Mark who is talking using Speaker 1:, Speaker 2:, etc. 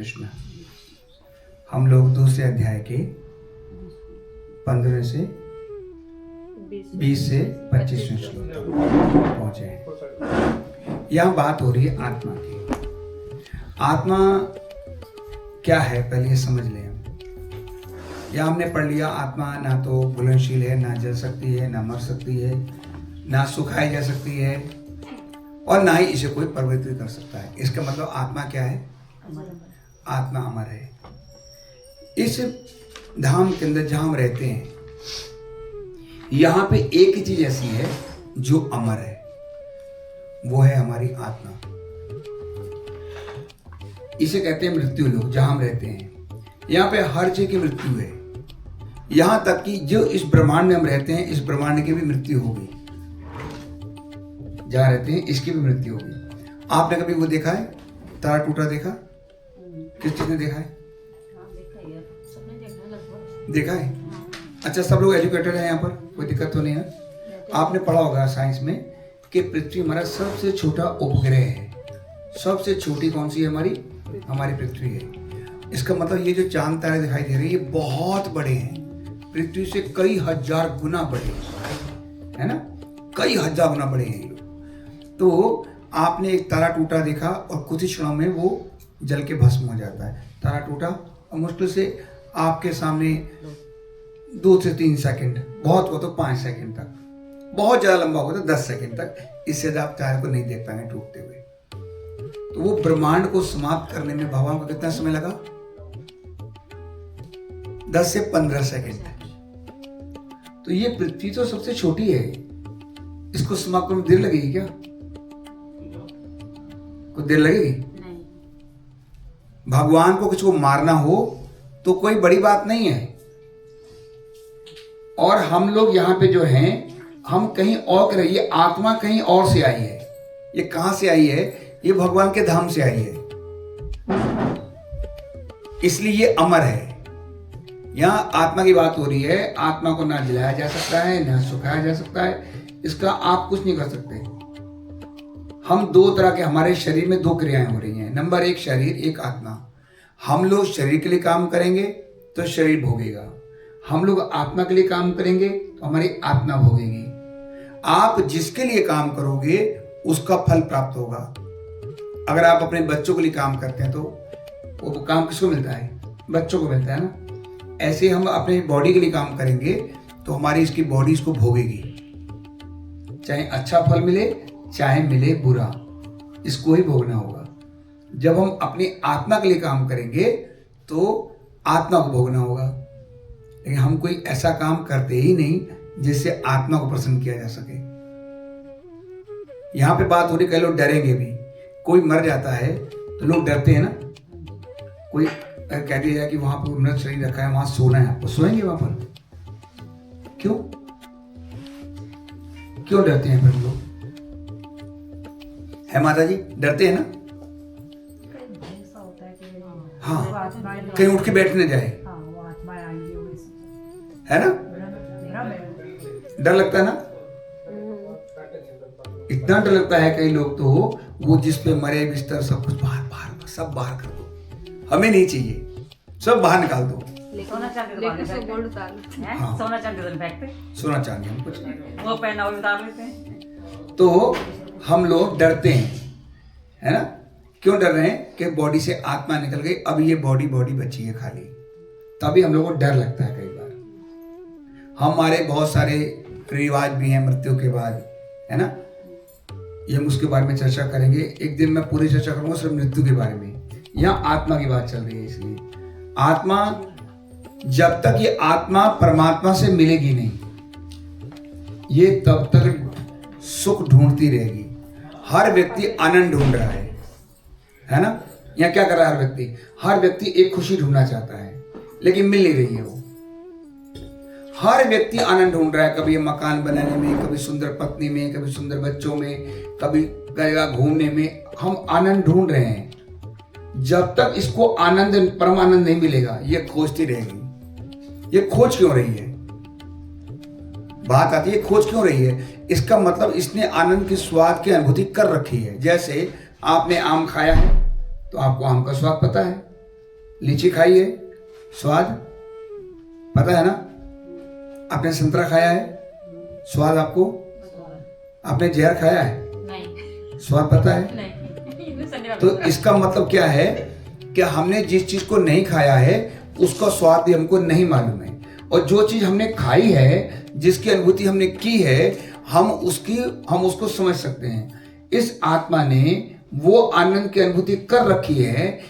Speaker 1: कृष्ण। हम लोग दूसरे अध्याय के 15 से 20 से 25वें श्लोक तक पहुंचे हैं। यहाँ बात हो रही है आत्मा की। आत्मा क्या है पहले ये समझ लें। या हमने पढ़ लिया आत्मा ना तो घुलनशील है, ना जल सकती है, ना मर सकती है, ना सुखाई जा सकती है और ना ही इसे कोई परिवर्तित कर सकता है। इसका मतलब आत्मा क्या है? आत्मा अमर है। इस धाम के अंदर जहां हम रहते हैं यहाँ पे एक ही चीज ऐसी है जो अमर है, वो है हमारी आत्मा। इसे कहते हैं मृत्यु लोक। जहां हम रहते हैं यहाँ पे हर चीज की मृत्यु है। यहां तक कि जो इस ब्रह्मांड में हम रहते हैं, इस ब्रह्मांड की भी मृत्यु होगी। जहां रहते हैं इसकी भी मृत्यु होगी। आपने कभी वो देखा है तारा टूटा? देखा? किस चीज ने देखा है? देखा है? अच्छा, सब लोग एजुकेटेड हैं यहाँ पर, कोई दिक्कत तो नहीं है। आपने पढ़ा होगा साइंस में कि पृथ्वी हमारा सबसे छोटा उपग्रह है। सबसे छोटी कौन सी है? हमारी पृथ्वी है। इसका मतलब ये जो चांद तारे दिखाई दे रहे हैं ये बहुत बड़े हैं, पृथ्वी से कई हजार गुना बड़े है ना, कई हजार गुना बड़े हैं ये। तो आपने एक तारा टूटा देखा और कुछ ही क्षणों में वो जल के भस्म हो जाता है। तारा टूटा और मुश्किल से आपके सामने 2 से 3 सेकंड, बहुत हो तो 5 सेकंड तक, बहुत ज्यादा लंबा हो तो 10 सेकंड तक, इससे आप तारे को नहीं देख पाएंगे टूटते हुए। तो वो ब्रह्मांड को समाप्त करने में भगवान को कितना समय लगा? 10 से 15 सेकंड। तो ये पृथ्वी तो सबसे छोटी है, इसको समाप्त करने में देर लगेगी क्या? कुछ देर लगेगी? नहीं। भगवान को किसी को मारना हो तो कोई बड़ी बात नहीं है। और हम लोग यहाँ पे जो हैं, हम कहीं और कर रही है, आत्मा कहीं और से आई है। ये कहां से आई है? ये भगवान के धाम से आई है, इसलिए ये अमर है। यहाँ आत्मा की बात हो रही है। आत्मा को ना जलाया जा सकता है, ना सुखाया जा सकता है, इसका आप कुछ नहीं कर सकते। हम 2 तरह के, हमारे शरीर में 2 क्रियाएं हो रही हैं। नंबर 1 शरीर, एक आत्मा। हम लोग शरीर के लिए काम करेंगे तो शरीर भोगेगा, हम लोग आत्मा के लिए काम करेंगे तो हमारी आत्मा भोगेगी। आप जिसके लिए काम करोगे उसका फल प्राप्त होगा। अगर आप अपने बच्चों के लिए काम करते हैं तो वो काम किसको मिलता है? बच्चों को मिलता है ना। ऐसे हम अपने बॉडी के लिए काम करेंगे तो हमारी इसकी बॉडी इसको भोगेगी, चाहे अच्छा फल मिले चाहे मिले बुरा, इसको ही भोगना होगा। जब हम अपनी आत्मा के लिए काम करेंगे तो आत्मा को भोगना होगा। लेकिन हम कोई ऐसा काम करते ही नहीं जिससे आत्मा को प्रसन्न किया जा सके। यहां पे बात हो रही, कई लोग डरेंगे भी। कोई मर जाता है तो लोग डरते हैं ना। कोई कह दिया जाए कि वहां पर मृत शरीर रखा है, वहां सोना है, आपको सोएंगे वहां पर? क्यों क्यों डरते हैं फिर लोग? है माता जी, डरते हैं ना? हाँ, कहीं उठ के बैठ न जाए, है ना? डर लगता है ना? इतना डर लगता है कई लोग तो वो जिस पे मरे बिस्तर सब कुछ बाहर सब बाहर कर दो, हमें नहीं चाहिए, सब बाहर निकाल दो।
Speaker 2: सोना
Speaker 1: चांदी हम कुछ नहीं,
Speaker 2: वो पहना वो उतार लेते हैं।
Speaker 1: तो हम लोग डरते हैं, है ना? क्यों डर रहे हैं? कि बॉडी से आत्मा निकल गई, अब ये बॉडी बची है खाली, तभी हम लोगों को डर लगता है। कई बार हमारे बहुत सारे रिवाज भी हैं मृत्यु के बाद, है ना? ये हम उसके बारे में चर्चा करेंगे एक दिन। मैं पूरी चर्चा करूंगा सिर्फ मृत्यु के बारे में। यहाँ आत्मा की बात चल रही है, इसलिए आत्मा, जब तक ये आत्मा परमात्मा से मिलेगी नहीं, ये तब तक सुख ढूंढती रहेगी। हर व्यक्ति आनंद ढूंढ रहा है ना? यहाँ क्या कर रहा है हर व्यक्ति एक खुशी ढूंढना चाहता है, लेकिन मिल नहीं रही है वो। हर व्यक्ति आनंद ढूंढ रहा है, कभी मकान बनाने में, कभी सुंदर पत्नी में, कभी सुंदर बच्चों में, कभी जगह घूमने में। हम आनंद ढूंढ रहे हैं। जब तक इसको आनंद, परम आनंद नहीं मिलेगा, ये खोजती रहेगी। ये खोज क्यों रही है? बात आती है खोज क्यों रही है? इसका मतलब इसने आनंद के स्वाद की अनुभूति कर रखी है। जैसे आपने आम खाया है तो आपको आम का स्वाद पता है, लीची खाई है, स्वाद पता है ना? आपने संतरा खाया है, स्वाद आपको? आपने जहर खाया है,
Speaker 2: नहीं
Speaker 1: स्वाद पता है?
Speaker 2: नहीं
Speaker 1: तो इसका मतलब क्या है कि हमने जिस चीज को नहीं खाया है उसका स्वाद भी हमको नहीं मालूम है, और जो चीज हमने खाई है, जिसकी अनुभूति हमने की है, हम उसको समझ सकते हैं। इस आत्मा ने वो आनंद की अनुभूति कर रखी है